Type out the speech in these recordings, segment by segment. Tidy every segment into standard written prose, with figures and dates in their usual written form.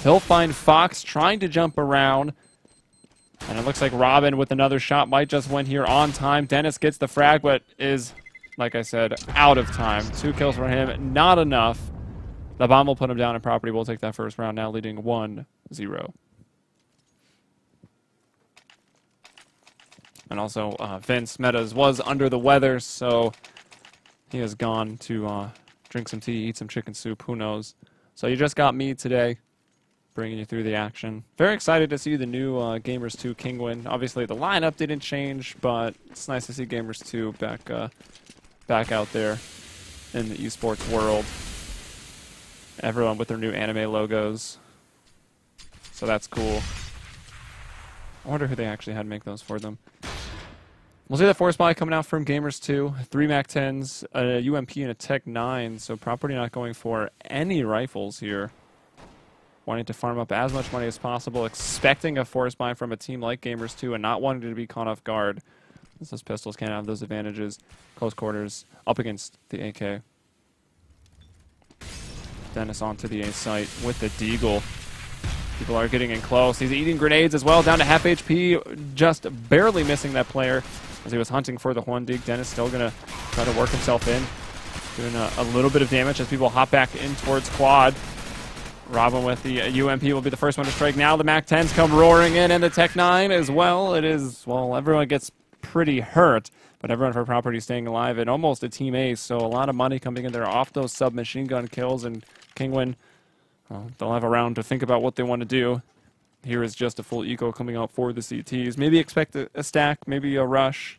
He'll find Fox trying to jump around. And it looks like Robin with another shot might just win here on time. Dennis gets the frag, but is, like I said, out of time. 2 kills for him, not enough. The bomb will put him down, and Property will take that first round, now leading 1-0. And also, Vince Meadows was under the weather, so he has gone to drink some tea, eat some chicken soup, who knows. So you just got me today, bringing you through the action. Very excited to see the new Gamers2-Kinguin. Obviously, the lineup didn't change, but it's nice to see Gamers2 back out there in the esports world. Everyone with their new anime logos. So that's cool. I wonder who they actually had make those for them. We'll see the force buy coming out from Gamers2. 3 MAC-10s, a UMP, and a Tech 9. So Property not going for any rifles here. Wanting to farm up as much money as possible, expecting a force buy from a team like Gamers2 and not wanting to be caught off guard. Those pistols can't have those advantages. Close quarters, up against the AK. Dennis onto the A site with the Deagle. People are getting in close. He's eating grenades as well, down to half HP, just barely missing that player as he was hunting for the Huandig. Dennis still going to try to work himself in, doing a little bit of damage as people hop back in towards quad. Robin with the UMP will be the first one to strike. Now the MAC-10s come roaring in, and the Tech 9 as well. It is, well, everyone gets pretty hurt, but everyone for Property staying alive and almost a team ace, so a lot of money coming in there off those submachine gun kills, and Kinguin, they'll have a round to think about what they want to do. Here is just a full eco coming out for the CTs. Maybe expect a stack, maybe a rush.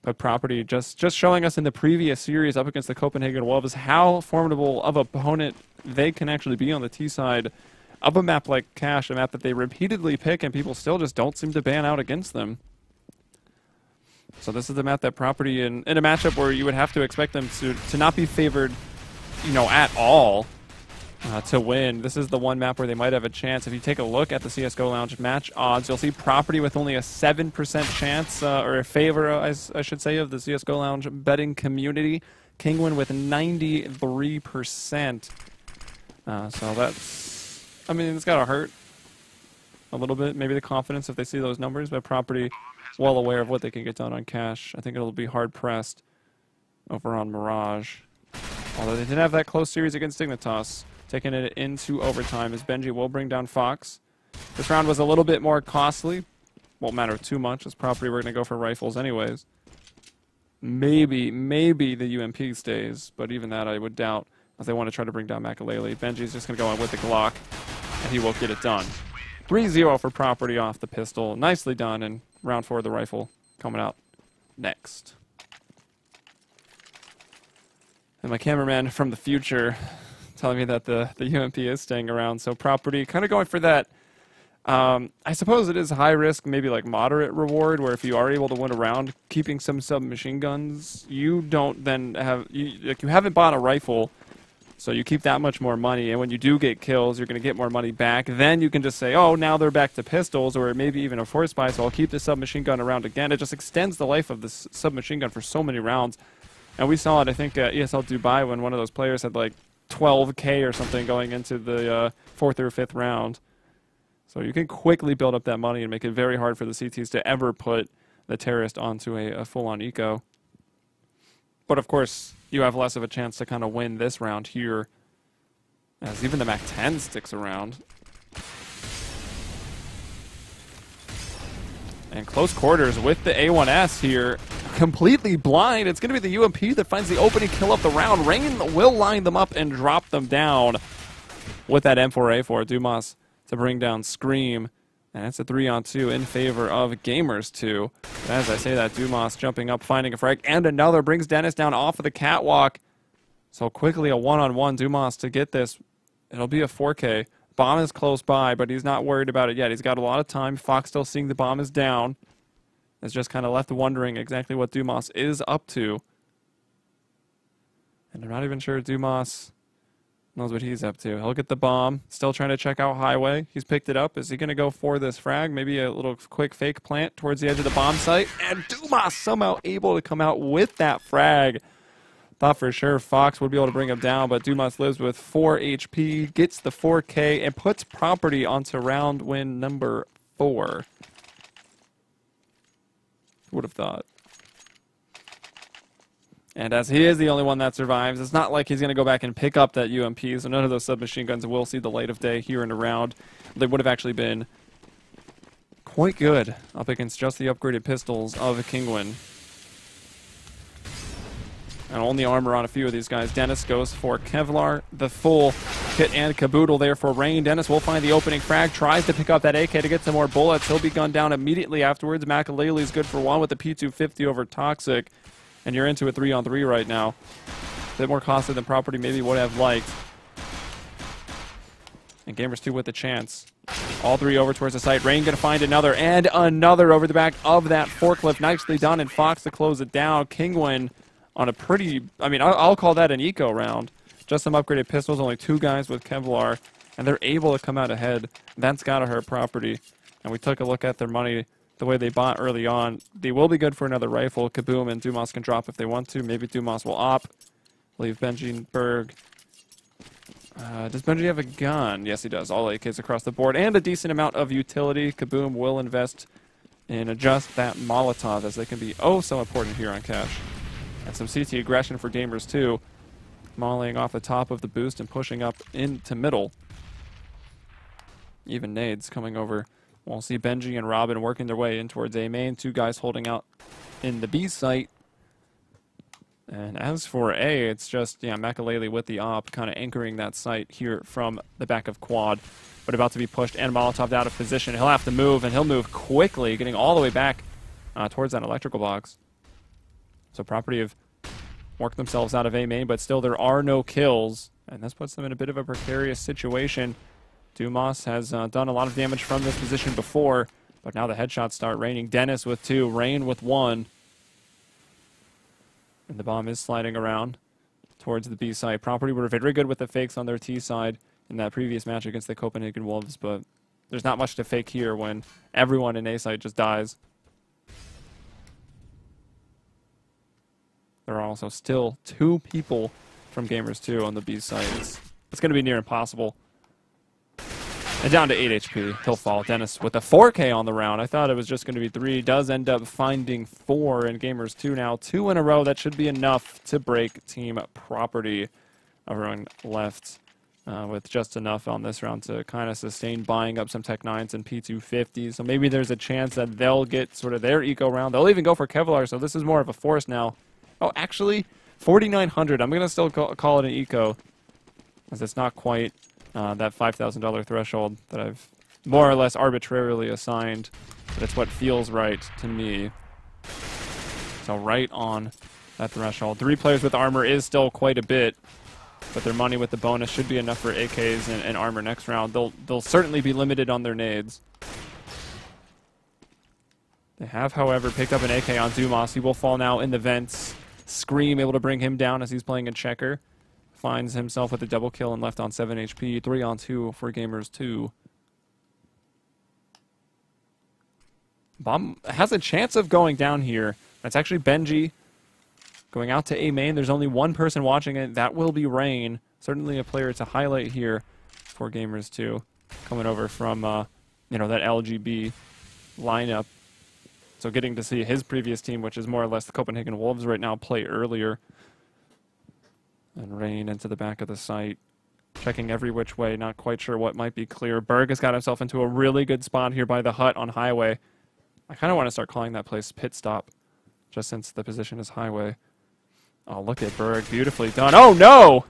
But Property just showing us in the previous series up against the Copenhagen Wolves how formidable of opponent they can actually be on the T side of a map like Cache, a map that they repeatedly pick and people still just don't seem to ban out against them. So this is the map that Property, in a matchup where you would have to expect them to not be favored, you know, at all, to win. This is the one map where they might have a chance. If you take a look at the CSGO Lounge match odds, you'll see Property with only a 7% chance, or a favor, I should say, of the CSGO Lounge betting community. Kinguin with 93%. So that's, I mean, it's got to hurt a little bit, maybe the confidence if they see those numbers, but Property well aware of what they can get done on Cache. I think it'll be hard-pressed over on Mirage. Although they did have that close series against Dignitas, taking it into overtime as Benji will bring down Fox. This round was a little bit more costly. Won't matter too much as Property we're going to go for rifles anyways. Maybe the UMP stays, but even that I would doubt as they want to try to bring down Makalele. Benji's just going to go in with the Glock, and he will get it done. 3-0 for Property off the pistol. Nicely done, and round 4 of the rifle coming out next. And my cameraman from the future telling me that the UMP is staying around. So Property kind of going for that. I suppose it is high risk, maybe like moderate reward, where if you are able to win a round, keeping some submachine guns, you don't then have, you haven't bought a rifle, so you keep that much more money. And when you do get kills, you're going to get more money back. Then you can just say, oh, now they're back to pistols, or maybe even a force buy, so I'll keep the submachine gun around again. It just extends the life of this submachine gun for so many rounds. And we saw it, I think, at ESL Dubai when one of those players had like 12K or something going into the 4th or 5th round. So you can quickly build up that money and make it very hard for the CTs to ever put the terrorist onto a full-on eco. But of course, you have less of a chance to kind of win this round here, as even the MAC-10 sticks around. And close quarters with the A1S here. Completely blind. It's going to be the UMP that finds the opening kill of the round. Rain will line them up and drop them down with that M4A4. Dumas to bring down Scream. And it's a 3-on-2 in favor of Gamers2. And as I say that, Dumas jumping up, finding a frag, and another brings Dennis down off of the catwalk. So quickly a 1-on-1 Dumas to get this. It'll be a 4K. Bomb is close by, but he's not worried about it yet. He's got a lot of time. Fox still seeing the bomb is down. Is just kind of left wondering exactly what Dumas is up to. And I'm not even sure Dumas knows what he's up to. He'll get the bomb. Still trying to check out Highway. He's picked it up. Is he going to go for this frag? Maybe a little quick fake plant towards the edge of the bomb site. And Dumas somehow able to come out with that frag. Thought for sure Fox would be able to bring him down, but Dumas lives with 4 HP, gets the 4K, and puts property onto round win number 4. Would have thought. And as he is the only one that survives, it's not like he's going to go back and pick up that UMP, so none of those submachine guns will see the light of day here in a round. They would have actually been quite good up against just the upgraded pistols of Kinguin. And only armor on a few of these guys. Dennis goes for Kevlar, the full kit and caboodle there for Rain. Dennis will find the opening frag, tries to pick up that AK to get some more bullets. He'll be gunned down immediately afterwards. Makalele's good for 1 with the P250 over Toxic. And you're into a 3-on-3 right now. A bit more costly than Property maybe would have liked. And Gamers 2 with the chance. All 3 over towards the site. Rain going to find another and another over the back of that forklift. Nicely done, and Fox to close it down. Kinguin on a pretty, I mean, I'll call that an eco round. Just some upgraded pistols, only 2 guys with Kevlar, and they're able to come out ahead. That's got to hurt Property. And we took a look at their money, the way they bought early on. They will be good for another rifle. Kaboom and Dumas can drop if they want to. Maybe Dumas will op. Leave Benji and Berg. Does Benji have a gun? Yes, he does. All AKs across the board and a decent amount of utility. Kaboom will invest in just that Molotov, as they can be oh so important here on Cash. And some CT aggression for Gamers 2. Mollying off the top of the boost and pushing up into middle. Even nades coming over. We'll see Benji and Robin working their way in towards A main. 2 guys holding out in the B site. And as for A, it's just, yeah, Makalele with the op, kind of anchoring that site here from the back of quad. But about to be pushed and Molotov out of position. He'll have to move, and he'll move quickly, getting all the way back towards that electrical box. So Property have worked themselves out of A main, but still there are no kills. And this puts them in a bit of a precarious situation. Dumas has done a lot of damage from this position before, but now the headshots start raining. Dennis with 2, Rain with 1. And the bomb is sliding around towards the B side. Property were very good with the fakes on their T side in that previous match against the Copenhagen Wolves, but there's not much to fake here when everyone in A side just dies. There are also still 2 people from Gamers 2 on the B side. It's going to be near impossible. And down to 8 HP. He'll fall. Dennis with a 4K on the round. I thought it was just going to be 3. Does end up finding 4 in Gamers 2 now. 2 in a row. That should be enough to break Team Property. Everyone left with just enough on this round to kind of sustain buying up some Tech 9s and P250s. So maybe there's a chance that they'll get sort of their eco round. They'll even go for Kevlar, so this is more of a force now. Oh, actually, 4,900. I'm going to still call it an eco, as it's not quite that $5,000 threshold that I've more or less arbitrarily assigned, but it's what feels right to me. So right on that threshold. 3 players with armor is still quite a bit, but their money with the bonus should be enough for AKs and armor next round. They'll certainly be limited on their nades. They have, however, picked up an AK on Dumas. He will fall now in the vents. Scream able to bring him down as he's playing a checker. Finds himself with a double kill and left on 7 HP. 3 on 2 for Gamers 2. Bomb has a chance of going down here. That's actually Benji going out to A main. There's only 1 person watching it. That will be Rain. Certainly a player to highlight here for Gamers 2. Coming over from, you know, that LGB lineup. So getting to see his previous team, which is more or less the Copenhagen Wolves right now, play earlier. And Rain into the back of the site. Checking every which way, not quite sure what might be clear. Berg has got himself into a really good spot here by the hut on highway. I kind of want to start calling that place pit stop, just since the position is highway. Oh, look at Berg. Beautifully done. Oh, no!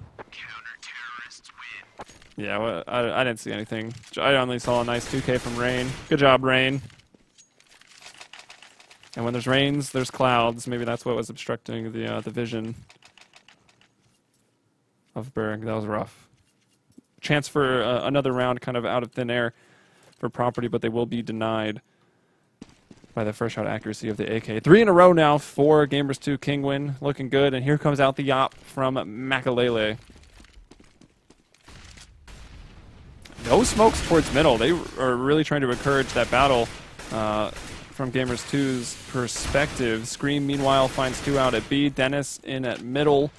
Yeah, well, I didn't see anything. I only saw a nice 2K from Rain. Good job, Rain. And when there's rains, there's clouds. Maybe that's what was obstructing the vision of Berg. That was rough. Chance for another round kind of out of thin air for Property, but they will be denied by the first shot accuracy of the AK. 3 in a row now for Gamers 2 Kinguin. Looking good, and here comes out the op from Makalele. No smokes towards middle. They are really trying to encourage that battle from Gamers 2's perspective. Scream, meanwhile, finds 2 out at B. Dennis in at middle.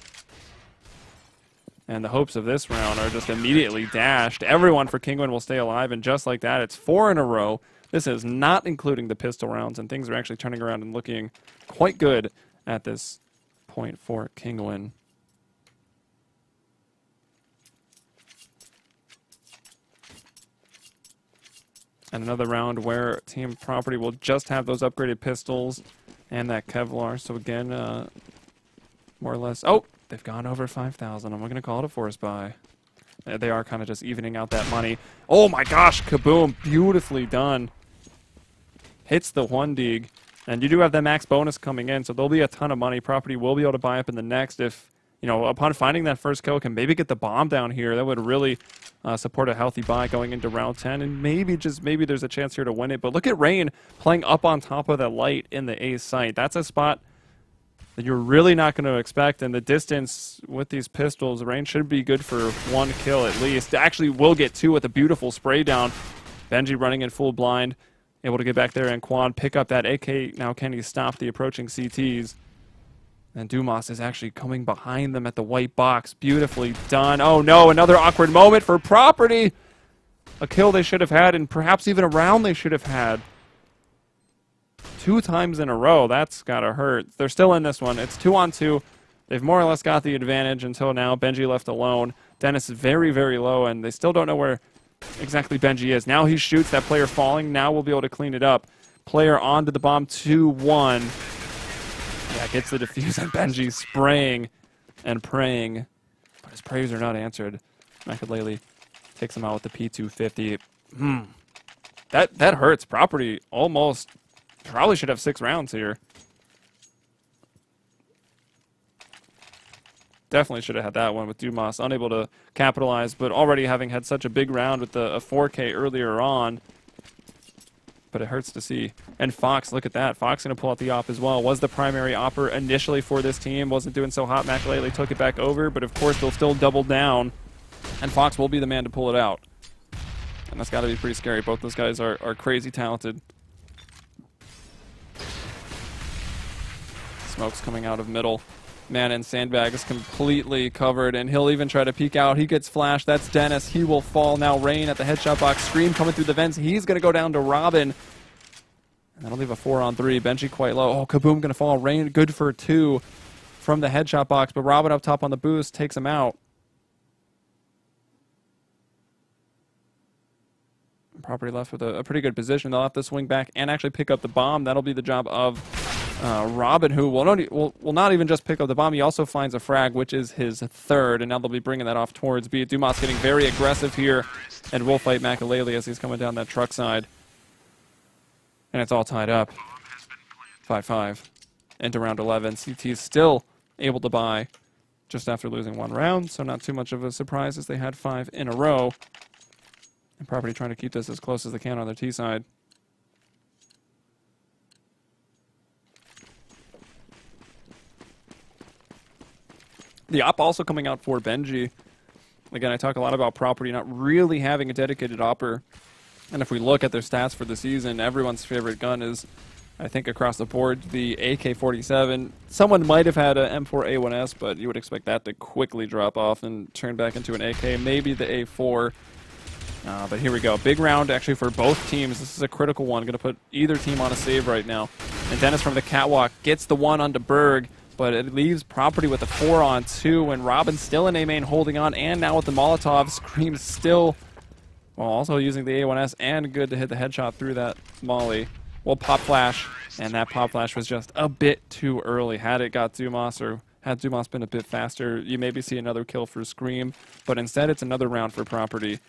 And the hopes of this round are just immediately dashed. Everyone for Kinguin will stay alive, and just like that, it's 4 in a row. This is not including the pistol rounds, and things are actually turning around and looking quite good at this point for Kinguin. And another round where Team Property will just have those upgraded pistols and that Kevlar. So again, more or less... Oh, they've gone over 5,000. I'm going to call it a force buy. They are kind of just evening out that money. Oh my gosh, kaboom. Beautifully done. Hits the one dig. And you do have that max bonus coming in, so there'll be a ton of money. Property will be able to buy up in the next if, you know, upon finding that first kill, can maybe get the bomb down here. That would really support a healthy buy going into round 10. And maybe, just maybe, there's a chance here to win it. But look at Rain playing up on top of that light in the A site. That's a spot that you're really not going to expect. And the distance with these pistols, Rain should be good for 1 kill at least. Actually, will get 2 with a beautiful spray down. Benji running in full blind, able to get back there, and Quan pick up that AK. Now can he stop the approaching CTs? And Dumas is actually coming behind them at the white box. Beautifully done. Oh no, another awkward moment for Property. A kill they should have had, and perhaps even a round they should have had. 2 times in a row. That's gotta hurt. They're still in this one. It's 2-on-2. They've more or less got the advantage until now. Benji left alone. Dennis is very, very low, and they still don't know where exactly Benji is. Now he shoots that player falling. Now we'll be able to clean it up. Player onto the bomb, 2-1. Yeah, gets the defuse, and Benji spraying and praying. But his prayers are not answered. Makalele takes him out with the P250. That hurts. Property almost probably should have 6 rounds here. Definitely should have had that one with Dumas. Unable to capitalize, but already having had such a big round with a 4K earlier on. But it hurts to see. And Fox, look at that. Fox going to pull out the op as well. Was the primary opper initially for this team. Wasn't doing so hot. Makalele took it back over, but of course they'll still double down. And Fox will be the man to pull it out. And that's got to be pretty scary. Both those guys are crazy talented. Smoke's coming out of middle. Man, and Sandbag is completely covered, and he'll even try to peek out. He gets flashed. That's Dennis. He will fall. Now Rain at the headshot box. Scream coming through the vents. He's going to go down to Robin. And that'll leave a 4-on-3. Benji quite low. Oh, Kaboom going to fall. Rain good for 2 from the headshot box, but Robin up top on the boost takes him out. Property left with a pretty good position. They'll have to swing back and actually pick up the bomb. That'll be the job of Robin, who will not even just pick up the bomb. He also finds a frag, which is his 3rd, and now they'll be bringing that off towards B. Dumas getting very aggressive here, and will fight Makalele as he's coming down that truck side. And it's all tied up. 5-5 into round 11. CT's still able to buy just after losing 1 round, so not too much of a surprise as they had 5 in a row. And Property trying to keep this as close as they can on their T side. The op also coming out for Benji. Again, I talk a lot about Property not really having a dedicated opper. And if we look at their stats for the season, everyone's favorite gun is, I think, across the board, the AK-47. Someone might have had an M4A1S, but you would expect that to quickly drop off and turn back into an AK. Maybe the A4. But here we go. Big round, actually, for both teams. This is a critical one. Going to put either team on a save right now. And Dennis from the catwalk gets the one onto Berg, but it leaves Property with a 4-on-2, and Robin still in A main holding on, and now with the Molotov. Scream still, well, also using the A1S, and good to hit the headshot through that molly. Well, pop flash, and that pop flash was just a bit too early. Had it got Dumas, or had Dumas been a bit faster, you maybe see another kill for Scream, but instead it's another round for Property.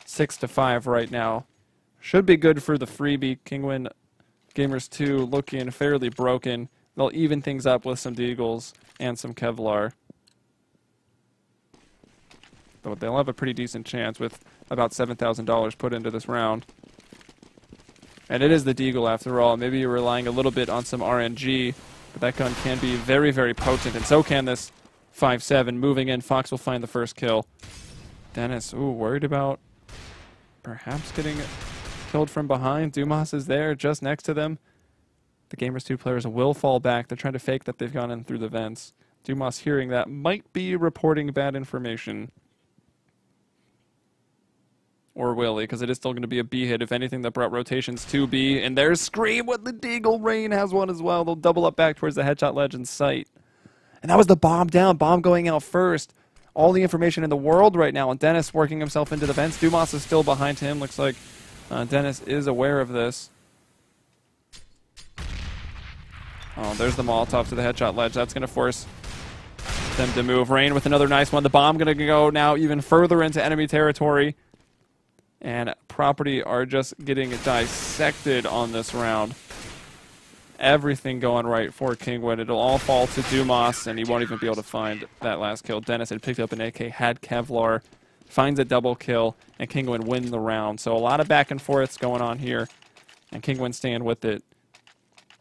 6-5 right now. Should be good for the freebie. Kinguin Gamers 2 looking fairly broken. They'll even things up with some Deagles and some Kevlar. But they'll have a pretty decent chance with about $7,000 put into this round. And it is the Deagle after all. Maybe you're relying a little bit on some RNG, but that gun can be very, very potent, and so can this 5-7. Moving in, Fox will find the first kill. Dennis, ooh, worried about perhaps getting killed from behind. Dumas is there just next to them. The Gamers 2 players will fall back. They're trying to fake that they've gone in through the vents. Dumas hearing that might be reporting bad information. Or will he? Because it is still going to be a B hit. If anything, that brought rotations to B. And there's Scream with the Deagle. Rain has one as well. They'll double up back towards the Headshot Legends site. And that was the bomb down. Bomb going out first. All the information in the world right now. And Dennis working himself into the vents. Dumas is still behind him. Looks like Dennis is aware of this. Oh, there's the Molotov to the Headshot Ledge. That's going to force them to move. Rain with another nice one. The bomb going to go now even further into enemy territory. And Property are just getting dissected on this round. Everything going right for Kinguin. It'll all fall to Dumas, and he won't even be able to find that last kill. Dennis had picked up an AK, had Kevlar, finds a double kill, and Kinguin win the round. So a lot of back and forths going on here, and Kinguin staying with it.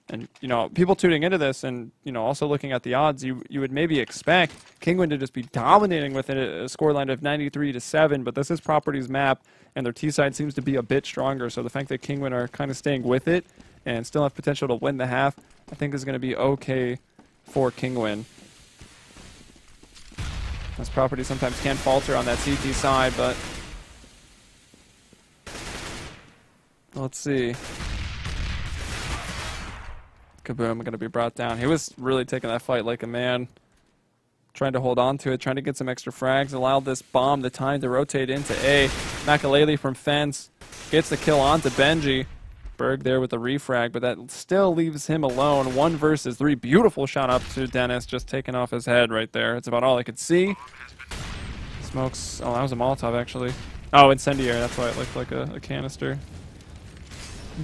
And, you know, people tuning into this and, you know, also looking at the odds, you would maybe expect Kinguin to just be dominating with it, a scoreline of 93-7, but this is Property's map, and their T side seems to be a bit stronger. So the fact that Kinguin are kind of staying with it and still have potential to win the half, I think is going to be okay for Kinguin. As Property sometimes can falter on that CT side, but let's see. Kaboom going to be brought down. He was really taking that fight like a man, trying to hold on to it, trying to get some extra frags, allowed this bomb the time to rotate into A. Makalele from fence gets the kill onto Benji. Berg there with the refrag, but that still leaves him alone. 1 versus 3. Beautiful shot up to Dennis, just taking off his head right there. It's about all I could see. Smokes. Oh, that was a Molotov, actually. Oh, incendiary. That's why it looked like a canister.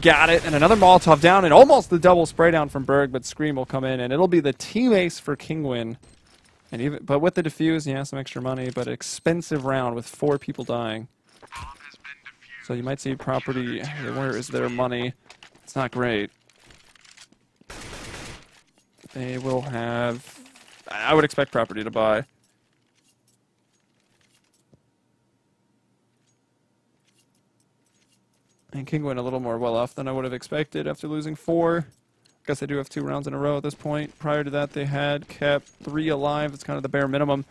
Got it, and another Molotov down, and almost the double spray down from Berg, but Scream will come in, and it'll be the team ace for Kinguin. And but with the defuse, yeah, some extra money, but expensive round with 4 people dying. So you might see Property. Where is their money? It's not great. They will have. I would expect Property to buy. And Kinguin a little more well off than I would have expected after losing 4. I guess they do have 2 rounds in a row at this point. Prior to that, they had kept 3 alive. It's kind of the bare minimum.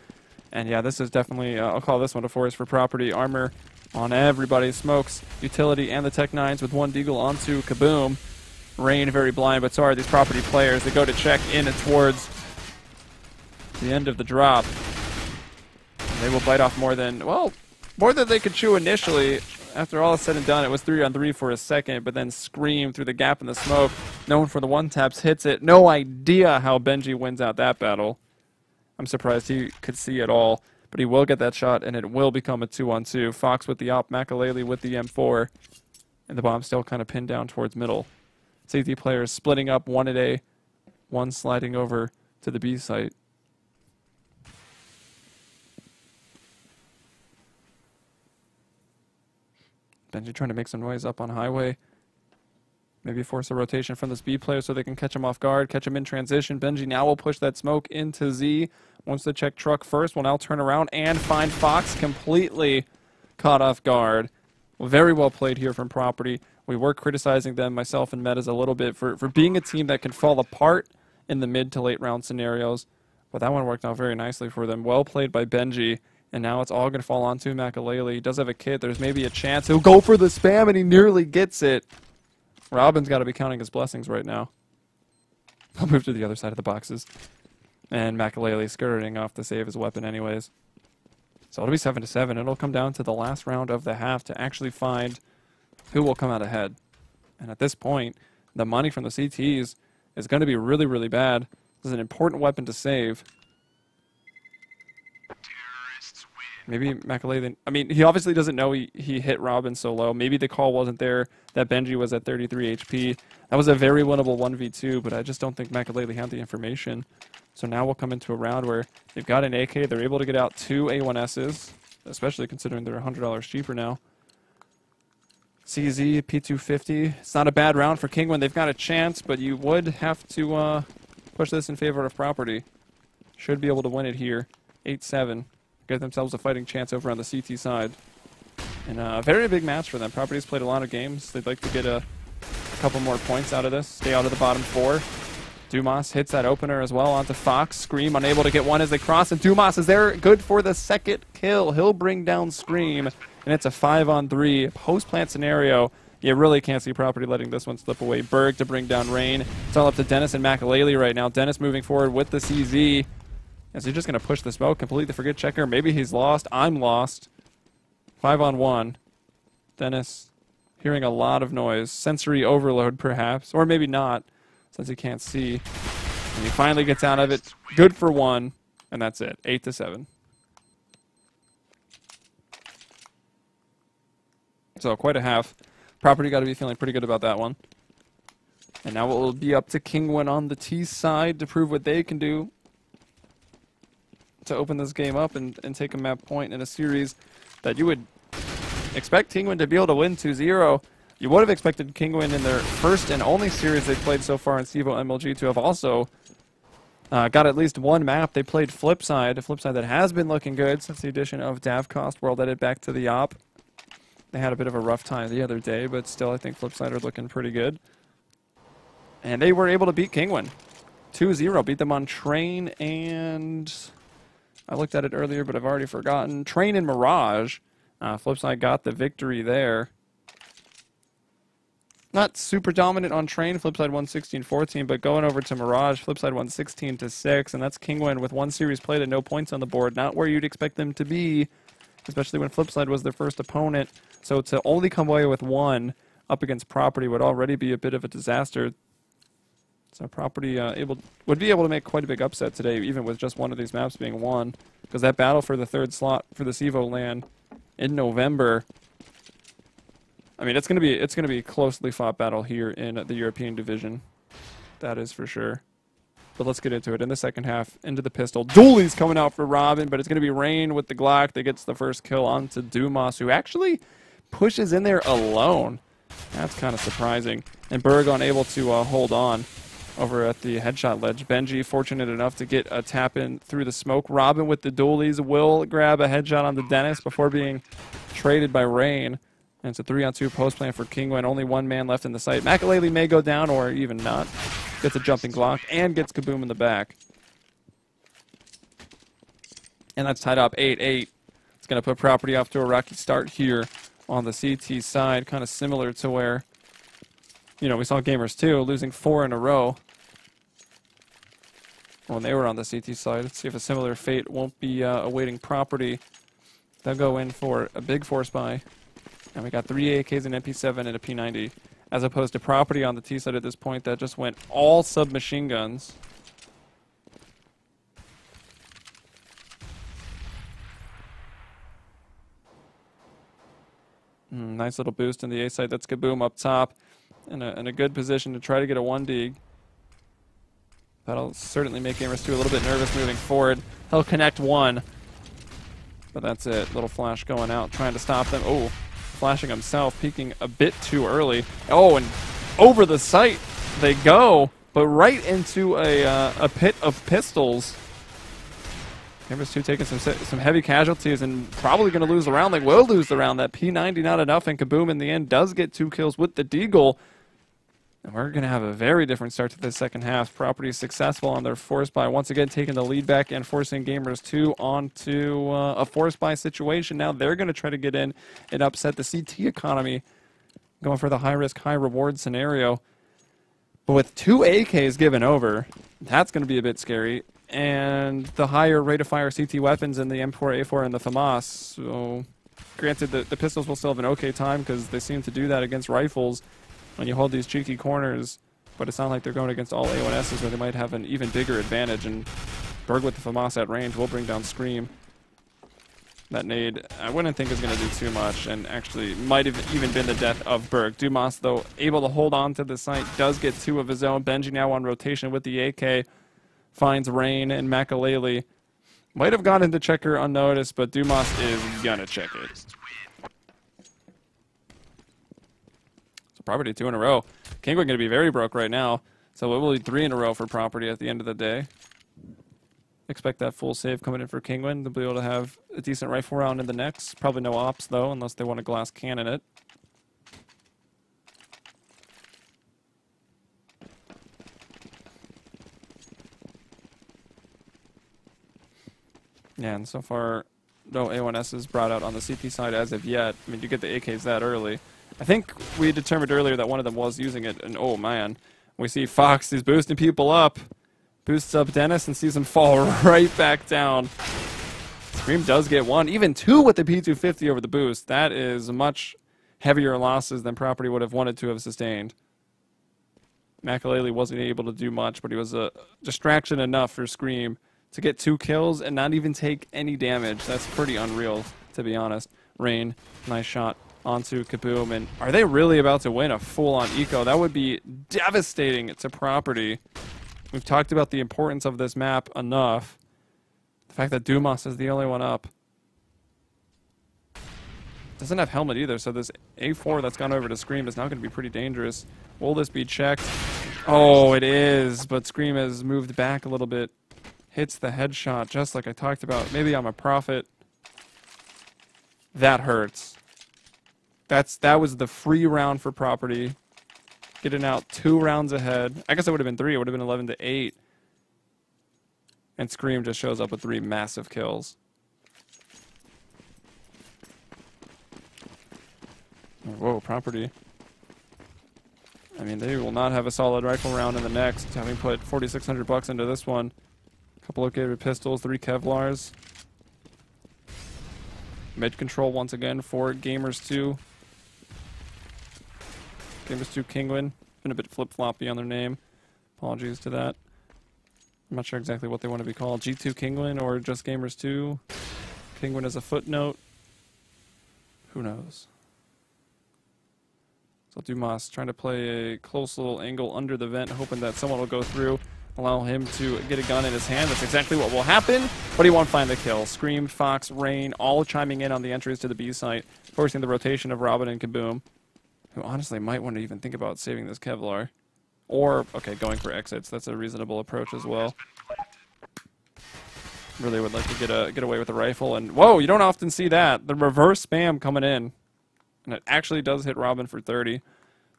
And yeah, this is definitely, I'll call this one a force for Property. Armor on everybody. Smokes, utility, and the Tech 9s with 1 Deagle onto Kaboom. Rain very blind, but so are these Property players. They go to check in and towards the end of the drop. They will bite off more than they could chew initially. After all is said and done, it was 3-on-3 for a second, but then Scream through the gap in the smoke, known for the one-taps, hits it. No idea how Benji wins out that battle. I'm surprised he could see it all, but he will get that shot, and it will become a 2-on-2. Fox with the op, Makalele with the M4, and the bomb still kind of pinned down towards middle. CT players splitting up, 1 at A, 1 sliding over to the B site. Benji trying to make some noise up on highway. Maybe force a rotation from this B player so they can catch him off guard, catch him in transition. Benji now will push that smoke into Z. Wants to check truck first. Will now turn around and find Fox completely caught off guard. Very well played here from Property. We were criticizing them, myself and Metas, a little bit for being a team that can fall apart in the mid to late round scenarios. But that one worked out very nicely for them. Well played by Benji. And now it's all going to fall onto Makalele. He does have a kit. There's maybe a chance. He'll go for the spam, and he nearly gets it. Robin's got to be counting his blessings right now. I'll move to the other side of the boxes. And Makalele skirting off to save his weapon anyways. So it'll be 7-7. It'll come down to the last round of the half to actually find who will come out ahead. And at this point, the money from the CTs is going to be really, really bad. This is an important weapon to save. Maybe Makalele, I mean, he obviously doesn't know he hit Robin so low. Maybe the call wasn't there that Benji was at 33 HP. That was a very winnable 1v2, but I just don't think Makalele had the information. So now we'll come into a round where they've got an AK. They're able to get out 2 A1Ss, especially considering they're $100 cheaper now. CZ, P250. It's not a bad round for Kinguin. They've got a chance, but you would have to push this in favor of Property. Should be able to win it here. 8-7. Get themselves a fighting chance over on the CT side. And a very big match for them. Property's played a lot of games. They'd like to get a couple more points out of this. Stay out of the bottom 4. Dumas hits that opener as well onto Fox. Scream unable to get one as they cross, and Dumas is there, good for the second kill. He'll bring down Scream, and it's a 5-on-3 post-plant scenario. You really can't see Property letting this one slip away. Berg to bring down Rain. It's all up to Dennis and Makalele right now. Dennis moving forward with the CZ. Is he just going to push the smoke, completely forget Checker? Maybe he's lost. I'm lost. 5-on-1. Dennis hearing a lot of noise. Sensory overload, perhaps. Or maybe not, since he can't see. And he finally gets out of it. Good for one. And that's it. 8-7. So quite a half. Property got to be feeling pretty good about that one. And now it will be up to Kinguin on the T side to prove what they can do to open this game up and take a map point in a series that you would expect Kinguin to be able to win 2-0. You would have expected Kinguin in their first and only series they've played so far in CEVO MLG to have also got at least one map. They played Flipside, a Flipside that has been looking good since the addition of Davcost World Edit back to the op. They had a bit of a rough time the other day, but still I think Flipside are looking pretty good. And they were able to beat Kinguin 2-0, beat them on Train and... I looked at it earlier, but I've already forgotten. Train and Mirage. Flipside got the victory there. Not super dominant on Train. Flipside won 16-14, but going over to Mirage, Flipside won 16-6, and that's Kinguin with one series played and no points on the board. Not where you'd expect them to be, especially when Flipside was their first opponent. So to only come away with one up against Property would already be a bit of a disaster. So Property would be able to make quite a big upset today, even with just one of these maps being won, because that battle for the third slot for the CEVO LAN in November. I mean, it's gonna be a closely fought battle here in the European division. That is for sure. But let's get into it. In the second half, into the pistol. Dooley's coming out for Robin, but it's gonna be Rain with the Glock that gets the first kill onto Dumas, who actually pushes in there alone. That's kind of surprising. And Berg unable to hold on over at the headshot ledge. Benji fortunate enough to get a tap in through the smoke. Robin with the dualies will grab a headshot on the Dennis before being traded by Rain. And it's a 3-on-2 post plan for Kinguin. Only one man left in the site. Makalele may go down or even not. Gets a jumping Glock and gets Kaboom in the back. And that's tied up 8-8. It's going to put Property off to a rocky start here on the CT side. Kind of similar to where, you know, we saw Gamers 2 losing 4 in a row when they were on the CT side. Let's see if a similar fate won't be awaiting Property. They'll go in for a big force buy. And we got 3 AKs, an MP7, and a P90. As opposed to Property on the T side at this point that just went all submachine guns. Nice little boost in the A side. That's Kaboom up top. In a good position to try to get a 1-dig. That'll certainly make Gamers 2 a little bit nervous moving forward. He'll connect one. But that's it. Little flash going out, trying to stop them. Oh, flashing himself, peeking a bit too early. Oh, and over the site they go, but right into a pit of pistols. Gamers 2 taking some heavy casualties and probably going to lose the round. They will lose the round. That P90 not enough, and Kaboom in the end does get 2 kills with the Deagle. And we're going to have a very different start to this second half. Property is successful on their force buy, once again taking the lead back and forcing Gamers 2 onto a force buy situation. Now they're going to try to get in and upset the CT economy, going for the high-risk, high-reward scenario. But with 2 AKs given over, that's going to be a bit scary. And the higher rate of fire CT weapons in the M4, A4, and the FAMAS. So, granted, the pistols will still have an okay time because they seem to do that against rifles when you hold these cheeky corners. But it's not like they're going against all A1Ss where they might have an even bigger advantage. And Berg with the FAMAS at range will bring down Scream. That nade, I wouldn't think is going to do too much, and actually might have even been the death of Berg. Dumas, though, able to hold on to the site, does get 2 of his own. Benji now on rotation with the AK. Finds Rain and Makalele. Might have gone into checker unnoticed, but Dumas is gonna check it. So Property 2 in a row. Kinguin gonna be very broke right now. So it will be 3 in a row for Property at the end of the day. Expect that full save coming in for Kinguin. They'll be able to have a decent rifle round in the next. Probably no ops though, unless they want to glass cannon it. Yeah, and so far, no A1S is brought out on the CT side as of yet. I mean, you get the AKs that early. I think we determined earlier that one of them was using it, and oh man, we see Fox, he's boosting people up. Boosts up Dennis and sees him fall right back down. Scream does get one, even two with the P250 over the boost. That is much heavier losses than Property would have wanted to have sustained. Makalele wasn't able to do much, but he was a distraction enough for Scream to get 2 kills and not even take any damage. That's pretty unreal, to be honest. Rain, nice shot onto Kaboom. And are they really about to win a full-on eco? That would be devastating to Property. We've talked about the importance of this map enough. The fact that Dumas is the only one up. Doesn't have helmet either, so this A4 that's gone over to Scream is now going to be pretty dangerous. Will this be checked? Oh, it is, but Scream has moved back a little bit. Hits the headshot, just like I talked about. Maybe I'm a prophet. That hurts. That was the free round for Property. Getting out 2 rounds ahead. I guess it would have been 3. It would have been 11-8. And Scream just shows up with 3 massive kills. Whoa, Property. I mean, they will not have a solid rifle round in the next, having put 4,600 bucks into this one. Couple located pistols, 3 Kevlars. Mid control once again for Gamers 2. Gamers 2 Kinguin. Been a bit flip-floppy on their name. Apologies to that. I'm not sure exactly what they want to be called. G2.Kinguin or just Gamers 2. Kinguin as a footnote. Who knows? So Dumas trying to play a close little angle under the vent, hoping that someone will go through, allow him to get a gun in his hand. That's exactly what will happen, but he won't find the kill. Scream, Fox, Rain, all chiming in on the entries to the B site, forcing the rotation of Robin and Kaboom, who honestly might want to even think about saving this Kevlar. Or, okay, going for exits. That's a reasonable approach as well. Really would like to get away with the rifle. And, whoa, you don't often see that. The reverse spam coming in. And it actually does hit Robin for 30.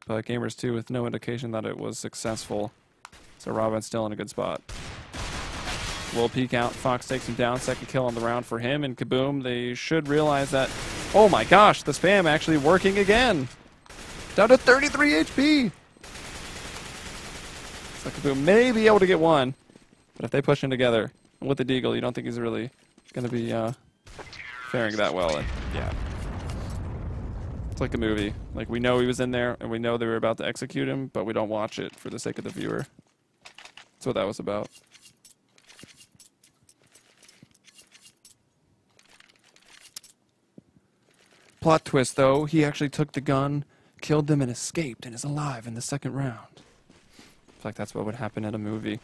But Gamers 2 with no indication that it was successful. So Robin's still in a good spot. Will peek out. Fox takes him down. Second kill on the round for him. And Kaboom, they should realize that, oh my gosh, the spam actually working again. Down to 33 HP. So Kaboom may be able to get one. But if they push in together with the Deagle, you don't think he's really going to be faring that well. And, yeah. It's like a movie. Like, we know he was in there, and we know they were about to execute him, but we don't watch it for the sake of the viewer. That's what that was about. Plot twist, though. He actually took the gun, killed them, and escaped, and is alive in the second round. It's like that's what would happen in a movie.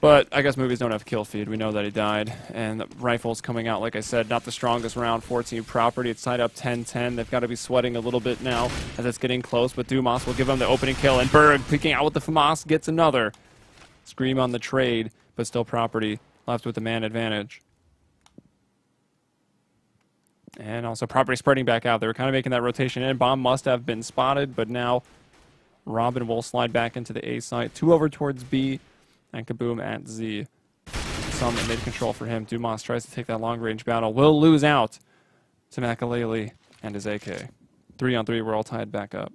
But I guess movies don't have kill feed. We know that he died. And the rifle's coming out, like I said, not the strongest round. 14 Property. It's tied up 10-10. They've got to be sweating a little bit now as it's getting close. But Dumas will give him the opening kill. And Berg peeking out with the FAMAS gets another. Scream on the trade, but still Property left with the man advantage. And also Property spreading back out. They were kind of making that rotation in. Bomb must have been spotted, but now Robin will slide back into the A site. 2 over towards B. And Kaboom at Z. Some mid control for him. Dumas tries to take that long range battle. Will lose out to Makalele and his AK. 3-on-3, we're all tied back up.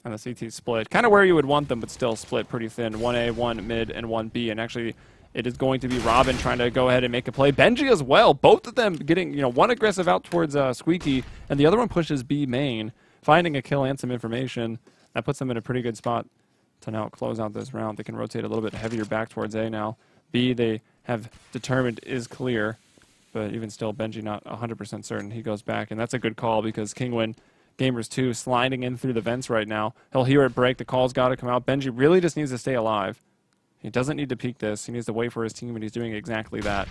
And the CT split. Kind of where you would want them, but still split pretty thin. 1A, 1 mid, and 1B. And actually, it is going to be Robin trying to go ahead and make a play. Benji as well. Both of them getting, one aggressive out towards Squeaky, and the other one pushes B main, finding a kill and some information. That puts them in a pretty good spot to now close out this round. They can rotate a little bit heavier back towards A now. B, they have determined is clear, but even still, Benji not 100% certain. He goes back, and that's a good call because Kinguin, Gamers 2, sliding in through the vents right now. He'll hear it break. The call's got to come out. Benji really just needs to stay alive. He doesn't need to peek this. He needs to wait for his team, and he's doing exactly that.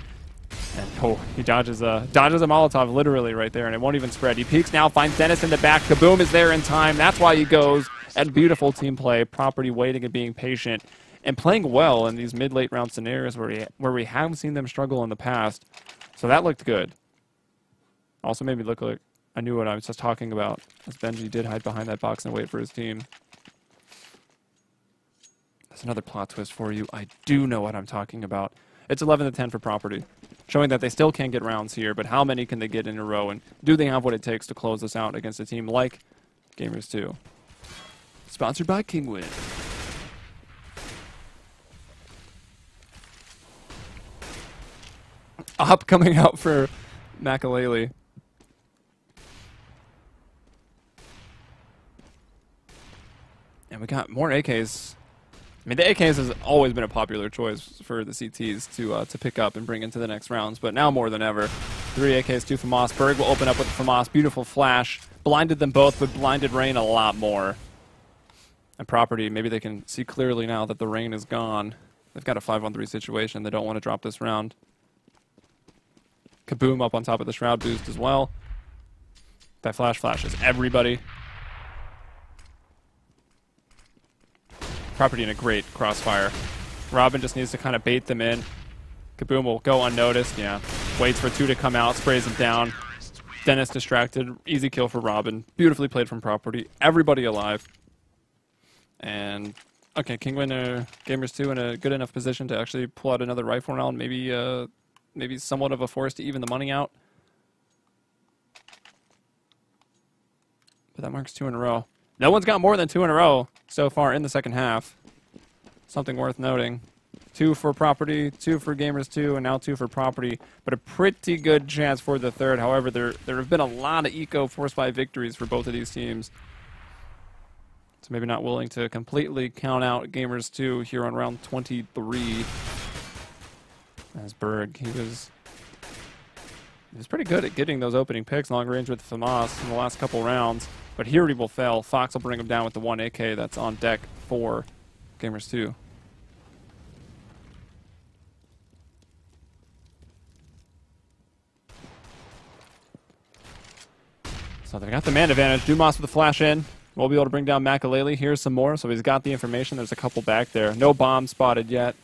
And, he dodges a Molotov literally right there, and it won't even spread. He peeks now, finds Dennis in the back. Kaboom is there in time. That's why he goes. And beautiful team play, Property waiting and being patient, and playing well in these mid-late round scenarios where we have seen them struggle in the past. So that looked good. Also made me look like I knew what I was just talking about, as Benji did hide behind that box and wait for his team. That's another plot twist for you. I do know what I'm talking about. It's 11-10 for Property. showing that they still can get rounds here, but how many can they get in a row, and do they have what it takes to close this out against a team like Gamers 2? Sponsored by Kinguin. Op coming out for Makalele. And we got more AKs. I mean, the AKs has always been a popular choice for the CTs to pick up and bring into the next rounds, but now more than ever. 3 AKs, 2 FAMAS. Berg will open up with the FAMAS. Beautiful flash. Blinded them both, but blinded Rain a lot more. And Property, maybe they can see clearly now that the Rain is gone. They've got a 5-on-3 situation. They don't want to drop this round. Kaboom up on top of the Shroud boost as well. That flash flashes everybody. Property in a great crossfire. Robin just needs to kind of bait them in. Kaboom will go unnoticed. Yeah. Waits for 2 to come out. Sprays him down. Dennis distracted. Easy kill for Robin. Beautifully played from Property. Everybody alive. And, okay, Kinguin, Gamers 2 in a good enough position to actually pull out another rifle round. Maybe somewhat of a force to even the money out. But that marks 2 in a row. No one's got more than 2 in a row so far in the second half. Something worth noting. 2 for Property, 2 for Gamers 2, and now 2 for Property. But a pretty good chance for the third. However, there have been a lot of eco force buy victories for both of these teams. So maybe not willing to completely count out Gamers 2 here on round 23. As Berg, he was pretty good at getting those opening picks long range with FAMAS in the last couple rounds. But here he will fail. Fox will bring him down with the 1 AK that's on deck for Gamers 2. So they got the man advantage. Dumas with the flash in. We'll be able to bring down Makalele. Here's some more. So he's got the information. There's a couple back there. No bomb spotted yet.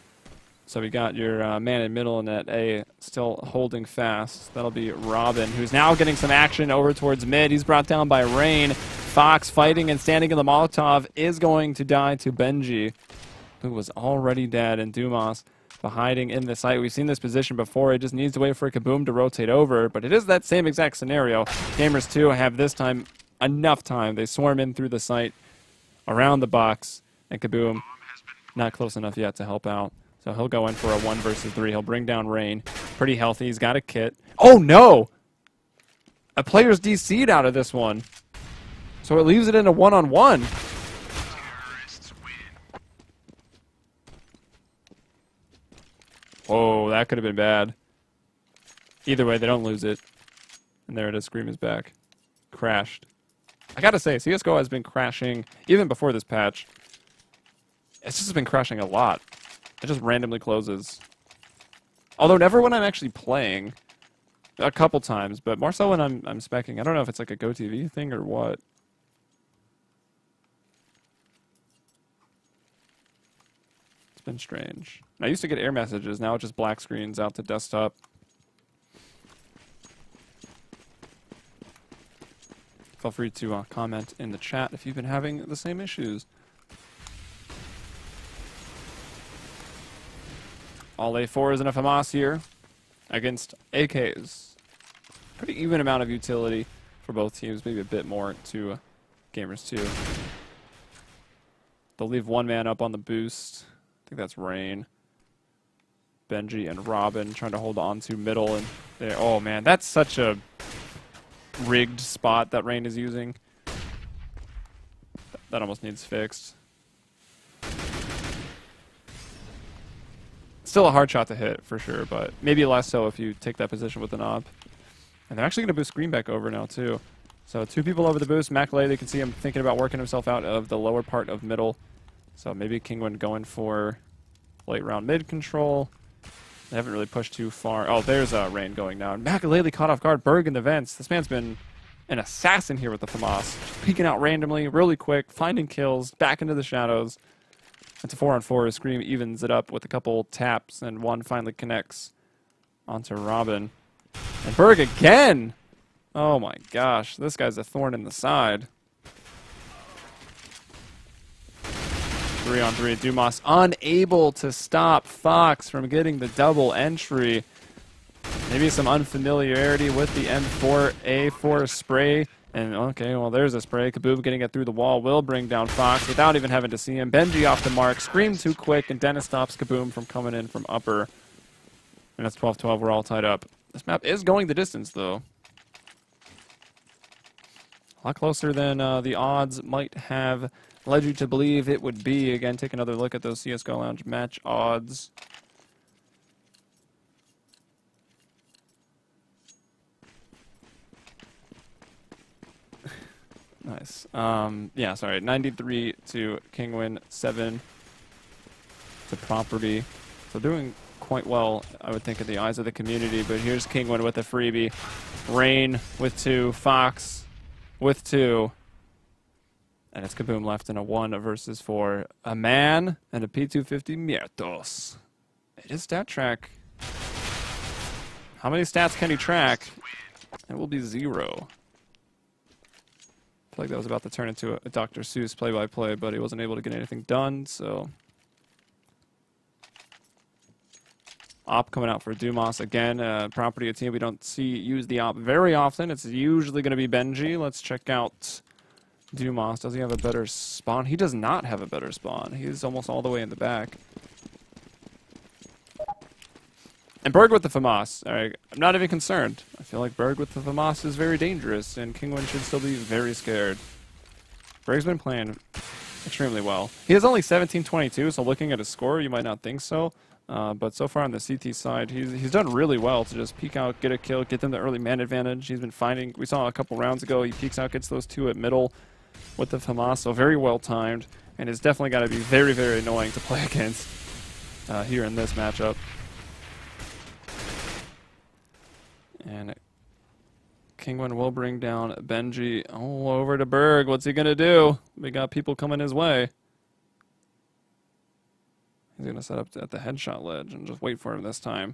So we got your man in middle and at A still holding fast. That'll be Robin, who's now getting some action over towards mid. He's brought down by Rain. Fox fighting and standing in the Molotov is going to die to Benji, who was already dead, and Dumas hiding in the site. We've seen this position before. It just needs to wait for a Kaboom to rotate over, but it is that same exact scenario. Gamers 2 have this time enough time. They swarm in through the site, around the box, and Kaboom not close enough yet to help out. So he'll go in for a 1 versus 3. He'll bring down Rain. Pretty healthy. He's got a kit. Oh, no! A player's DC'd out of this one. So it leaves it in a 1-on-1. Oh, that could have been bad. Either way, they don't lose it. And there it is. Scream is back. Crashed. I gotta say, CSGO has been crashing even before this patch. It's just been crashing a lot. It just randomly closes. Although never when I'm actually playing. A couple times, but more so when I'm speccing. I don't know if it's like a GoTV thing or what. It's been strange. I used to get error messages. Now it just black screens out to desktop. Feel free to comment in the chat if you've been having the same issues. All A4s and a FAMAS here against AKs. Pretty even amount of utility for both teams. Maybe a bit more to Gamers 2. They'll leave 1 man up on the boost. I think that's Rain. Benji and Robin trying to hold on to middle. And there. Oh, man. That's such a rigged spot that Rain is using. That almost needs fixed. Still a hard shot to hit, for sure, but maybe less so if you take that position with an op. And they're actually going to boost Screen back over now, too. So 2 people over the boost. Makalele, you can see him thinking about working himself out of the lower part of middle. So maybe Kinguin going for late round mid control. They haven't really pushed too far. Oh, there's Rain going down. Makalele caught off guard. Berg in the vents. This man's been an assassin here with the FAMAS. Peeking out randomly, really quick, finding kills, back into the shadows. It's a 4-on-4. Scream evens it up with a couple taps, and 1 finally connects onto Robin. And Berg again! Oh my gosh, this guy's a thorn in the side. 3-on-3. Dumas unable to stop Fox from getting the double entry. Maybe some unfamiliarity with the M4A4 spray. And okay, well, there's a spray. Kaboom getting it through the wall will bring down Fox without even having to see him. Benji off the mark. Scream too quick, and Dennis stops Kaboom from coming in from upper. And that's 12-12. We're all tied up. This map is going the distance, though. A lot closer than the odds might have led you to believe it would be. Again, take another look at those CSGO Lounge match odds. Nice. Yeah, sorry. 93 to Kinguin, 7 to Property. So doing quite well, I would think, in the eyes of the community. But here's Kinguin with a freebie. Rain with 2. Fox with 2. And it's Kaboom left in a 1 versus 4. A man and a P250 Miertos. It is stat track. How many stats can he track? It will be 0. I feel like that was about to turn into a Dr. Seuss play-by-play, but he wasn't able to get anything done, so... Op coming out for Dumas again. Property, a team we don't see use the op very often. It's usually going to be Benji. Let's check out Dumas. Does he have a better spawn? He does not have a better spawn. He's almost all the way in the back. And Berg with the FAMAS. All right, I'm not even concerned. I feel like Berg with the FAMAS is very dangerous, and Kinguin should still be very scared. Berg's been playing extremely well. He has only 17-22, so looking at his score, you might not think so. But so far on the CT side, he's done really well to just peek out, get a kill, get them the early man advantage. He's been finding, we saw a couple rounds ago, he peeks out, gets those 2 at middle with the FAMAS, so very well timed, and it's definitely got to be very, very annoying to play against here in this matchup. And Kinguin will bring down Benji all over to Berg. What's he going to do? We got people coming his way. He's going to set up at the headshot ledge and just wait for him this time.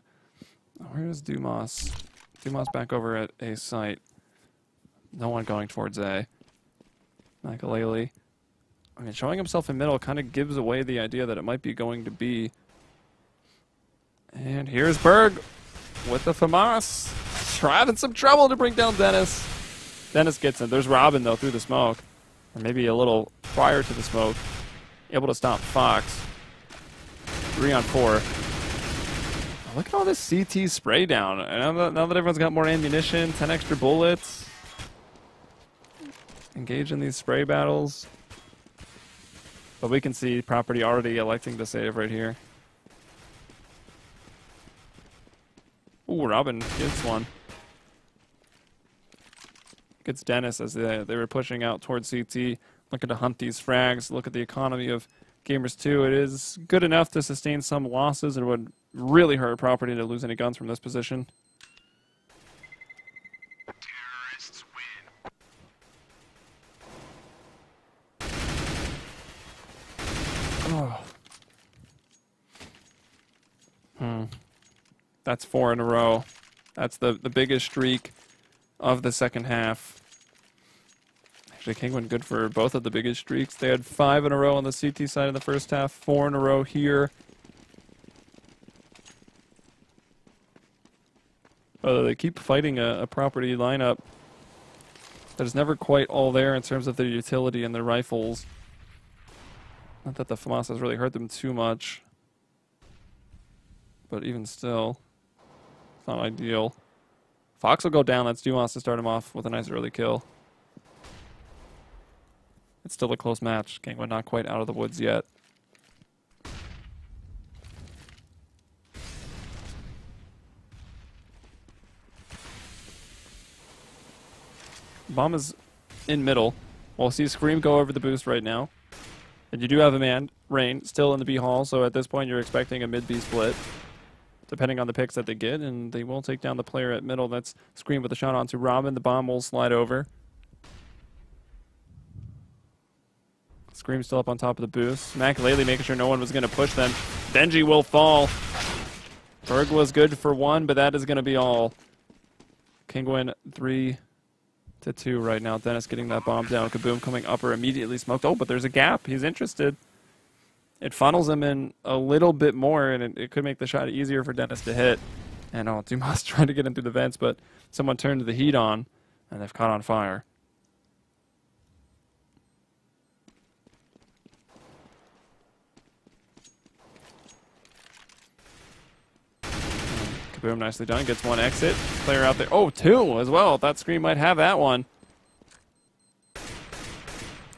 Where's Dumas? Dumas back over at A site. No one going towards A. Makalele. I mean, showing himself in middle kind of gives away the idea that it might be going to be. And here's Berg with the FAMAS. Having some trouble to bring down Dennis. Dennis gets in. There's Robin, though, through the smoke. Or maybe a little prior to the smoke. Able to stop Fox. 3 on 4. Oh, look at all this CT spray down. Now that everyone's got more ammunition, 10 extra bullets. Engage in these spray battles. But we can see Property already electing to save right here. Ooh, Robin gets one. Gets Dennis as they were pushing out towards CT. Looking to hunt these frags. Look at the economy of Gamers 2. It is good enough to sustain some losses. It would really hurt Property to lose any guns from this position. Terrorists win. Oh. That's 4 in a row. That's the biggest streak of the second half. Actually, Kinguin good for both of the biggest streaks. They had 5 in a row on the CT side in the first half, 4 in a row here. They keep fighting a Property lineup that is never quite all there in terms of their utility and their rifles. Not that the FAMAS has really hurt them too much, but even still, it's not ideal. Fox will go down. That's Dumas to start him off with a nice early kill. It's still a close match. Kinguin not quite out of the woods yet. Bomb is in middle. We'll see Scream go over the boost right now. And you do have a man, Rain, still in the B hall, so at this point you're expecting a mid-B split, depending on the picks that they get, and they will take down the player at middle. That's Scream with a shot onto Robin. The bomb will slide over. Scream still up on top of the boost. Makalele making sure no one was going to push them. Benji will fall. Berg was good for 1, but that is going to be all. Kinguin 3-2 right now. Dennis getting that bomb down. Kaboom coming upper, immediately smoked. Oh, but there's a gap. He's interested. It funnels him in a little bit more, and it could make the shot easier for Dennis to hit. And Dumas trying to get in through the vents, but someone turned the heat on, and they've caught on fire. Kaboom, nicely done. Gets one exit. Player out there. Oh, two as well. That screen might have that one.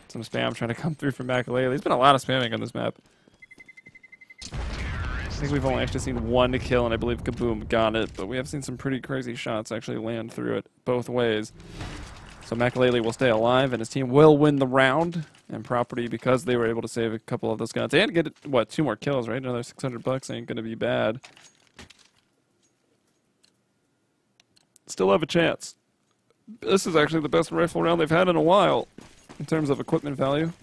Some spam trying to come through from Makalele. There's been a lot of spamming on this map. I think we've only actually seen one kill, and I believe Kaboom got it, but we have seen some pretty crazy shots actually land through it both ways. So Makalele will stay alive, and his team will win the round. And Property, because they were able to save a couple of those guns and get, what, 2 more kills, right? Another $600 ain't going to be bad. Still have a chance. This is actually the best rifle round they've had in a while in terms of equipment value.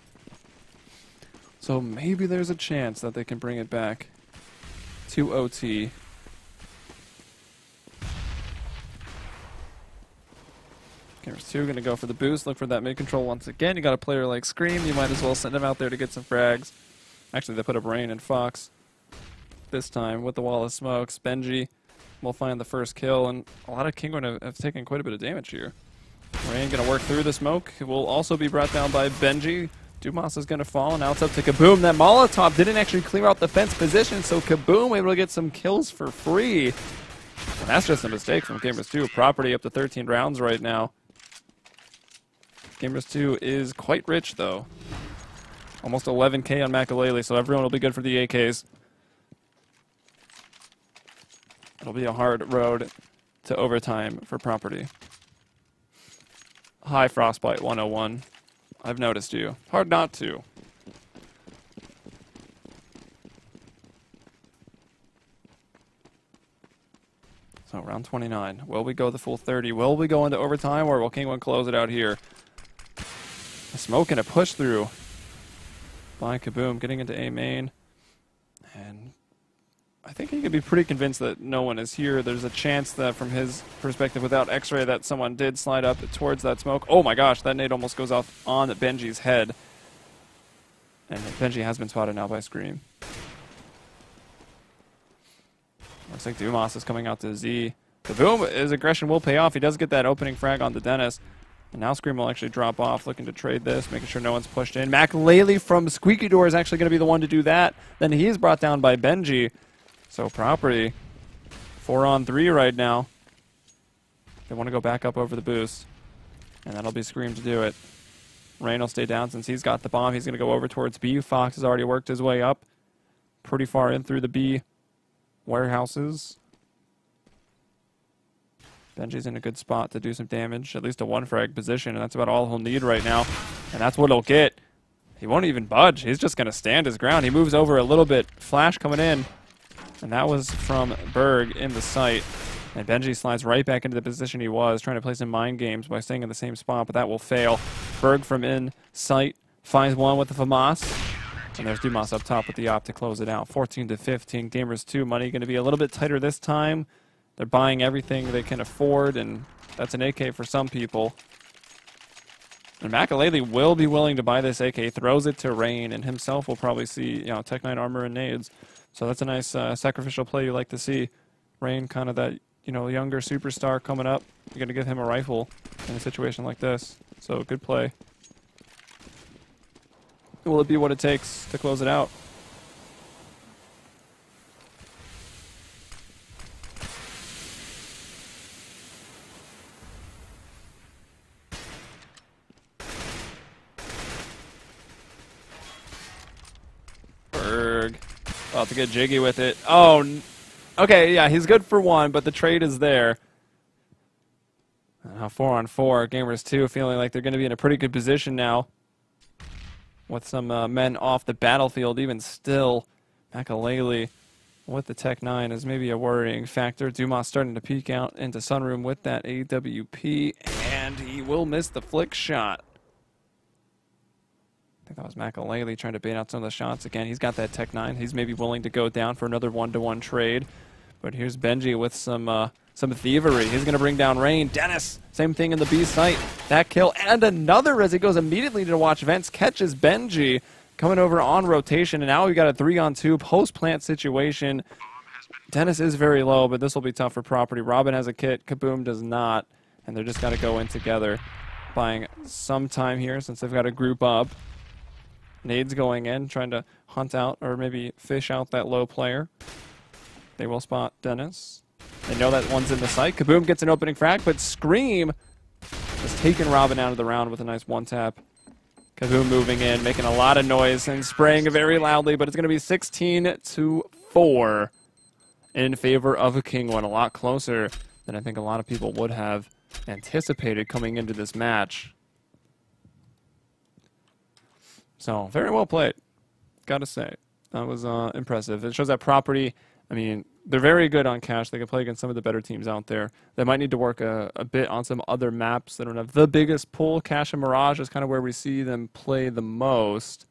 So maybe there's a chance that they can bring it back to OT. Gamers 2 going to go for the boost. Look for that mid-control once again. You got a player like Scream. You might as well send him out there to get some frags. Actually, they put up Rain and Fox this time with the wall of smokes. Benji will find the first kill, and a lot of Kinguin have taken quite a bit of damage here. Rain going to work through the smoke. It will also be brought down by Benji. Dumas is going to fall, and now it's up to Kaboom. That Molotov didn't actually clear out the fence position, so Kaboom able to get some kills for free. And that's just a mistake from Gamers 2. Property up to 13 rounds right now. Gamers 2 is quite rich, though. Almost 11K on Makalele, so everyone will be good for the AKs. It'll be a hard road to overtime for Property. Hi, Frostbite 101. I've noticed you. Hard not to. So round 29. Will we go the full 30? Will we go into overtime, or will Kinguin close it out here? A smoke and a push through by Kaboom, getting into A main. And I think he could be pretty convinced that no one is here. There's a chance that from his perspective without X-ray that someone did slide up towards that smoke. Oh my gosh, that nade almost goes off on Benji's head. And Benji has been spotted now by Scream. Looks like Dumas is coming out to Z. Kaboom, his aggression will pay off. He does get that opening frag on the Dennis. And now Scream will actually drop off, looking to trade this, making sure no one's pushed in. Makalele from Squeaky Door is actually going to be the one to do that. Then he is brought down by Benji. So Property, 4-on-3 right now. They want to go back up over the boost. And that'll be Scream to do it. Rain will stay down since he's got the bomb. He's going to go over towards B. Fox has already worked his way up pretty far in through the B warehouses. Benji's in a good spot to do some damage, at least a 1-frag position, and that's about all he'll need right now. And that's what he'll get. He won't even budge. He's just going to stand his ground. He moves over a little bit. Flash coming in. And that was from Berg in the site. And Benji slides right back into the position he was, trying to play some mind games by staying in the same spot, but that will fail. Berg from in sight finds one with the FAMAS. And there's Dumas up top with the op to close it out. 14-15. Gamers 2 money going to be a little bit tighter this time. They're buying everything they can afford, and that's an AK for some people. And Makalele will be willing to buy this AK, throws it to Rain, and himself will probably see, Tech 9 armor and nades. So that's a nice sacrificial play you like to see. Rain, kind of that, younger superstar coming up. You're going to give him a rifle in a situation like this. So good play. Will it be what it takes to close it out? Berg. About to get jiggy with it. Oh, okay, yeah, he's good for 1, but the trade is there. 4-on-4. Gamers 2 feeling like they're going to be in a pretty good position now. With some men off the battlefield, even still. Makalele with the Tech 9 is maybe a worrying factor. Dumas starting to peek out into Sunroom with that AWP, and he will miss the flick shot. I think that was Makalele trying to bait out some of the shots again. He's got that Tech 9. He's maybe willing to go down for another 1-to-1 trade. But here's Benji with some thievery. He's going to bring down Rain. Dennis, same thing in the B site. That kill and another as he goes immediately to watch Vents. Catches Benji coming over on rotation. And now we've got a 3-on-2 post-plant situation. Dennis is very low, but this will be tough for Property. Robin has a kit, Kaboom does not, and they're just got to go in together, buying some time here since they've got to group up. Nades going in, trying to hunt out or maybe fish out that low player. They will spot Dennis. They know that one's in the sight. Kaboom gets an opening frag, but Scream has taken Robin out of the round with a nice one-tap. Kaboom moving in, making a lot of noise and spraying very loudly, but it's going to be 16-4 in favor of a Kinguin. A lot closer than I think a lot of people would have anticipated coming into this match. So, very well played, gotta say. That was impressive. It shows that Property, I mean, they're very good on cash. They can play against some of the better teams out there. They might need to work a bit on some other maps. They don't have the biggest pull. Cash and Mirage is kind of where we see them play the most.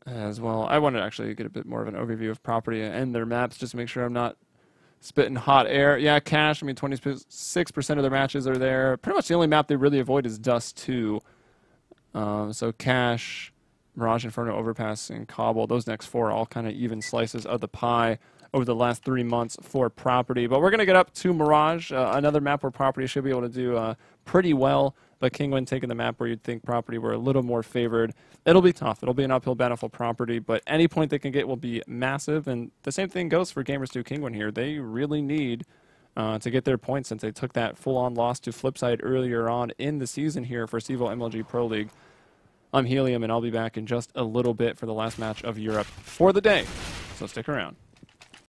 As well, I want to actually get a bit more of an overview of Property and their maps just to make sure I'm not spitting hot air. Yeah, Cash, I mean, 26% of their matches are there. Pretty much the only map they really avoid is Dust 2. So Cash, Mirage, Inferno, Overpass, and Cobble, those next four are all kind of even slices of the pie over the last 3 months for Property. But we're going to get up to Mirage, another map where Property should be able to do pretty well. But Kinguin taking the map where you'd think Property were a little more favored. It'll be tough. It'll be an uphill battle for Property, but any point they can get will be massive. And the same thing goes for Gamers2Kinguin here. They really need to get their points since they took that full-on loss to Flipside earlier on in the season here for CEVO MLG Pro League. I'm Helium, and I'll be back in just a little bit for the last match of Europe for the day. So stick around.